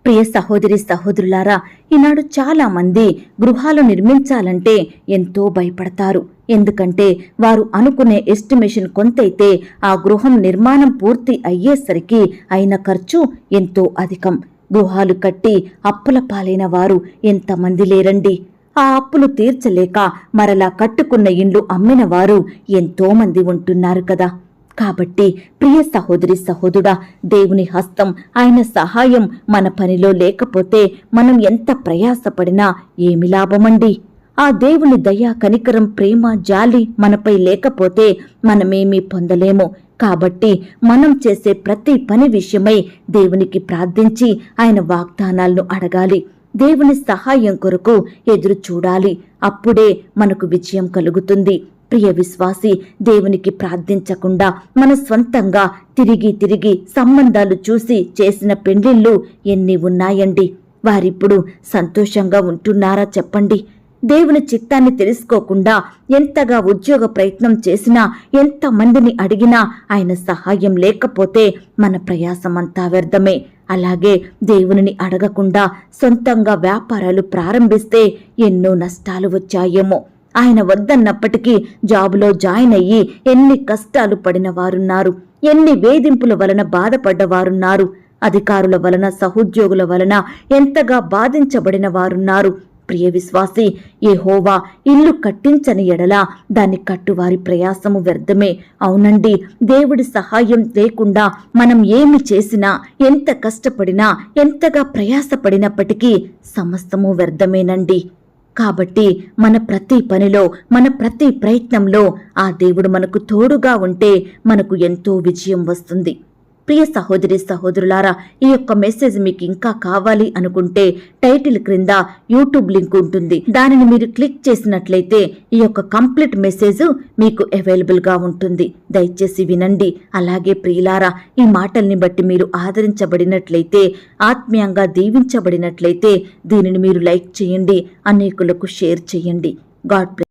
ప్రియ సహోదరి సహోదరులారా, ఈనాడు చాలా మంది గృహాలు నిర్మించాలంటే ఎంతో భయపడతారు. ఎందుకంటే వారు అనుకునే ఎస్టిమేషన్ కొంతైతే ఆ గృహం నిర్మాణం పూర్తి అయ్యేసరికి అయిన ఖర్చు ఎంతో అధికం. గృహాలు కట్టి అప్పుల పాలైన వారు ఎంతమంది లేరండి. ఆ అప్పులు తీర్చలేక మరలా కట్టుకున్న ఇండ్లు అమ్మిన వారు ఎంతో మంది ఉంటున్నారు కదా. కాబట్టి ప్రియ సహోదరి సహోదరుడా, దేవుని హస్తం, ఆయన సహాయం మన పనిలో లేకపోతే మనం ఎంత ప్రయాసపడినా ఏమి లాభమండి? ఆ దేవుని దయ, కనికరం, ప్రేమ, జాలి మనపై లేకపోతే మనమేమీ పొందలేము. కాబట్టి మనం చేసే ప్రతి పని విషయమై దేవునికి ప్రార్థించి ఆయన వాగ్దానాలను అడగాలి. దేవుని సహాయం కొరకు ఎదురు చూడాలి. అప్పుడే మనకు విజయం కలుగుతుంది. ప్రియ విశ్వాసి, దేవునికి ప్రార్థించకుండా మన స్వంతంగా తిరిగి సంబంధాలు చూసి చేసిన పెండ్లిళ్ళు ఎన్ని ఉన్నాయండి. వారిప్పుడు సంతోషంగా ఉంటున్నారా చెప్పండి? దేవుని చిత్తాన్ని తెలుసుకోకుండా ఎంతగా ఉద్యోగ ప్రయత్నం చేసినా, ఎంతమందిని అడిగినా ఆయన సహాయం లేకపోతే మన ప్రయాసమంతా వ్యర్థమే. అలాగే దేవునిని అడగకుండా సొంతంగా వ్యాపారాలు ప్రారంభిస్తే ఎన్నో నష్టాలు వచ్చాయేమో. ఆయన వద్దన్నప్పటికీ జాబులో జాయిన్ అయ్యి ఎన్ని కష్టాలు పడిన వారున్నారు, ఎన్ని వేధింపుల వలన బాధపడ్డవారున్నారు, అధికారుల వలన, సహోద్యోగుల వలన ఎంతగా బాధించబడిన వారున్నారు. ప్రియ విశ్వాసి, యెహోవా ఇల్లు కట్టించని ఎడల దాన్ని కట్టువారి ప్రయాసము వ్యర్థమే. అవునండి, దేవుడి సహాయం లేకుండా మనం ఏమి చేసినా, ఎంత కష్టపడినా, ఎంతగా ప్రయాసపడినప్పటికీ సమస్తము వ్యర్థమేనండి. కాబట్టి మన ప్రతి పనిలో, మన ప్రతి ప్రయత్నంలో ఆ దేవుడు మనకు తోడుగా ఉంటే మనకు ఎంతో విజయం వస్తుంది. ప్రియ సహోదరి సహోదరులారా, ఈ యొక్క మెసేజ్ మీకు ఇంకా కావాలి అనుకుంటే టైటిల్ క్రింద యూట్యూబ్ లింక్ ఉంటుంది. దానిని మీరు క్లిక్ చేసినట్లయితే ఈ యొక్క కంప్లీట్ మెసేజ్ మీకు అవైలబుల్ గా ఉంటుంది. దయచేసి వినండి. అలాగే ప్రియులారా, ఈ మాటల్ని బట్టి మీరు ఆదరించబడినట్లయితే, ఆత్మీయంగా దీవించబడినట్లయితే దీనిని మీరు లైక్ చేయండి, అనేకులకు షేర్ చేయండి. God bless.